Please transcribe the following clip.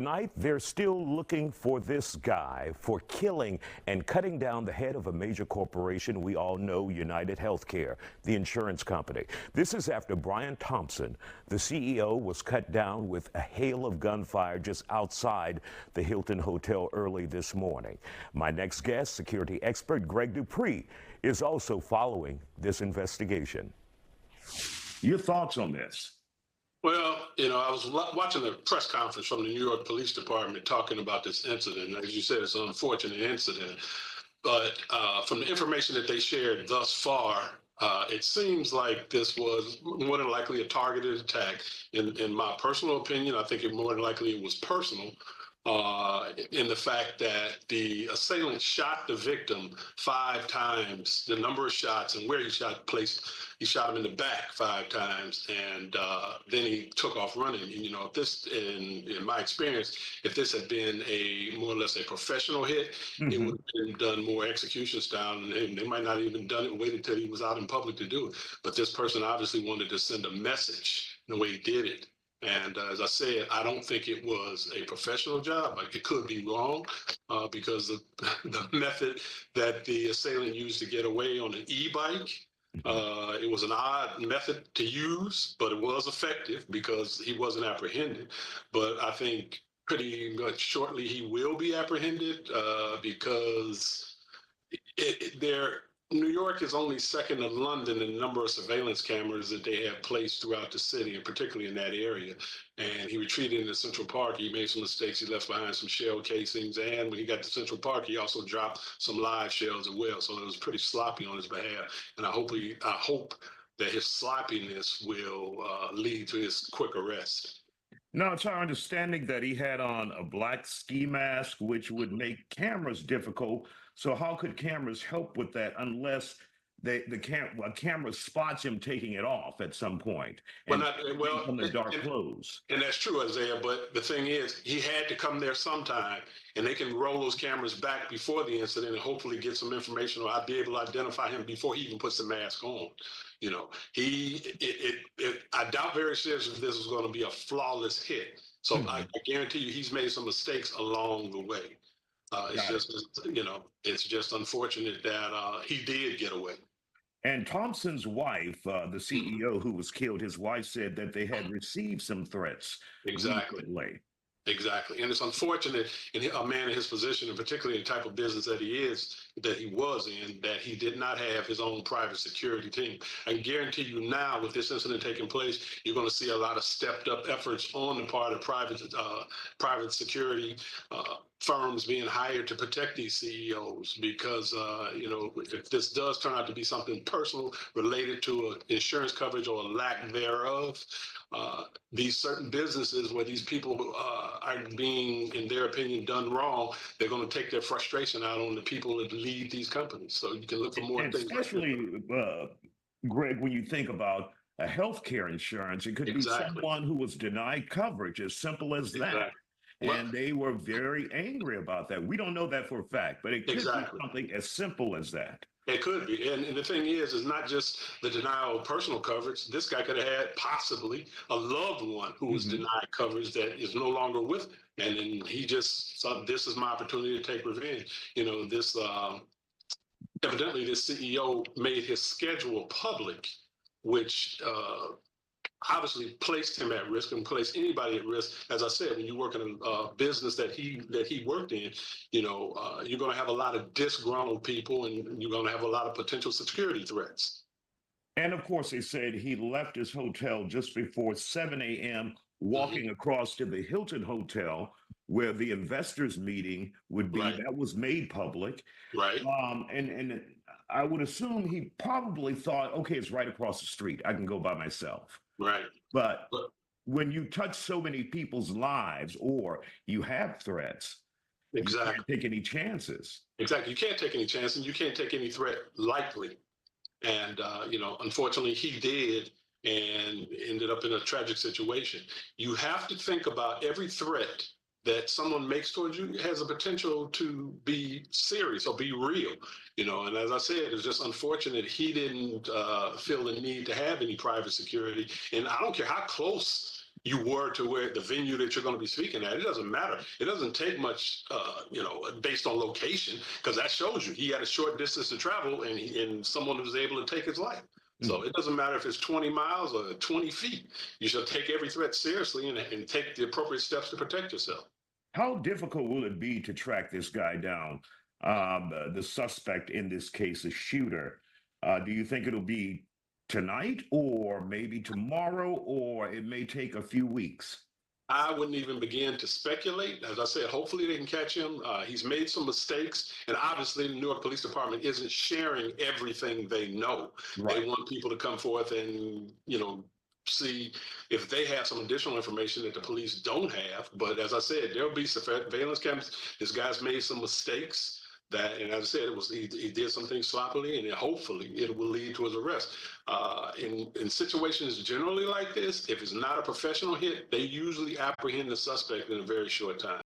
Tonight, they're still looking for this guy for killing and cutting down the head of a major corporation we all know, United Healthcare, the insurance company. This is after Brian Thompson, the CEO, was cut down with a hail of gunfire just outside the Hilton Hotel early this morning. My next guest, security expert Greg Dupree, is also following this investigation. Your thoughts on this? Well, I was watching a press conference from the New York Police Department talking about this incident. As you said, it's an unfortunate incident. But from the information that they shared thus far, it seems like this was more than likely a targeted attack. In my personal opinion, I think more than likely it was personal. In the fact that the assailant shot the victim 5 times, the number of shots and where he shot he shot him in the back 5 times, and then he took off running. And, if this, in my experience, if this had been a more or less a professional hit, it would have been done more execution style, and they might not even done it, waited until he was out in public to do it. But this person obviously wanted to send a message in the way he did it. And as I said, I don't think it was a professional job. Like, it could be wrong because of the method that the assailant used to get away on an e-bike. It was an odd method to use, but it was effective because he wasn't apprehended. But I think pretty much shortly he will be apprehended because New York is only second to London in the number of surveillance cameras that they have placed throughout the city, and particularly in that area. And he retreated into Central Park. He made some mistakes. He left behind some shell casings. And when he got to Central Park, he also dropped some live shells as well. So it was pretty sloppy on his behalf. And I hope that his sloppiness will lead to his quick arrest. Now, it's our understanding that he had on a black ski mask, which would make cameras difficult. So how could cameras help with that unless a camera spots him taking it off at some point from the dark clothes? And that's true, Isaiah. But the thing is, he had to come there sometime, and they can roll those cameras back before the incident and hopefully get some information, or I'd be able to identify him before he even puts the mask on. I doubt very seriously if this is going to be a flawless hit. So I guarantee you he's made some mistakes along the way. It's just unfortunate that he did get away. And Thompson's wife, the CEO who was killed, his wife said that they had received some threats. Exactly. Exactly. And it's unfortunate in a man in his position, and particularly the type of business that he was in, that he did not have his own private security team. I guarantee you now, with this incident taking place, you're going to see a lot of stepped up efforts on the part of private security firms being hired to protect these CEOs, because if this does turn out to be something personal related to insurance coverage or a lack thereof, these certain businesses where these people are being, in their opinion, done wrong, they're going to take their frustration out on the people that lead these companies. So you can look for more things. Especially, Greg, when you think about a healthcare insurance, it could be someone who was denied coverage, as simple as that. And they were very angry about that. We don't know that for a fact, but it could be something as simple as that. It could be. And the thing is not just the denial of personal coverage. This guy could have had possibly a loved one who was denied coverage that is no longer with him. And then he just thought, this is my opportunity to take revenge. Evidently, this CEO made his schedule public, which obviously placed him at risk and placed anybody at risk. As I said, when you work in a business that he worked in, you're going to have a lot of disgruntled people, and you're going to have a lot of potential security threats. And of course, they said he left his hotel just before 7 a.m., walking across to the Hilton Hotel where the investors meeting would be. That was made public. Right. And I would assume he probably thought, okay, it's right across the street. I can go by myself. Right. But when you touch so many people's lives or you have threats, you can't take any chances. Exactly. You can't take any chances. You can't take any threat lightly. And, unfortunately, he did and ended up in a tragic situation. You have to think about every threat that someone makes towards you has a potential to be serious or be real, and as I said, it's just unfortunate he didn't feel the need to have any private security. And I don't care how close you were to where the venue that you're going to be speaking at. It doesn't matter. It doesn't take much, based on location, because that shows you he had a short distance to travel, and someone was able to take his life. So it doesn't matter if it's 20 miles or 20 feet. You should take every threat seriously and take the appropriate steps to protect yourself. How difficult will it be to track this guy down? The suspect in this case, a shooter. Do you think it'll be tonight or maybe tomorrow, or it may take a few weeks? I wouldn't even begin to speculate. As I said, hopefully they can catch him. He's made some mistakes, and obviously the New York Police Department isn't sharing everything they know. Right. They want people to come forth and, see if they have some additional information that the police don't have. But as I said, there'll be surveillance cameras. This guy's made some mistakes. And as I said, he did some things sloppily, and hopefully it will lead to his arrest. In situations generally like this, if it's not a professional hit, they usually apprehend the suspect in a very short time.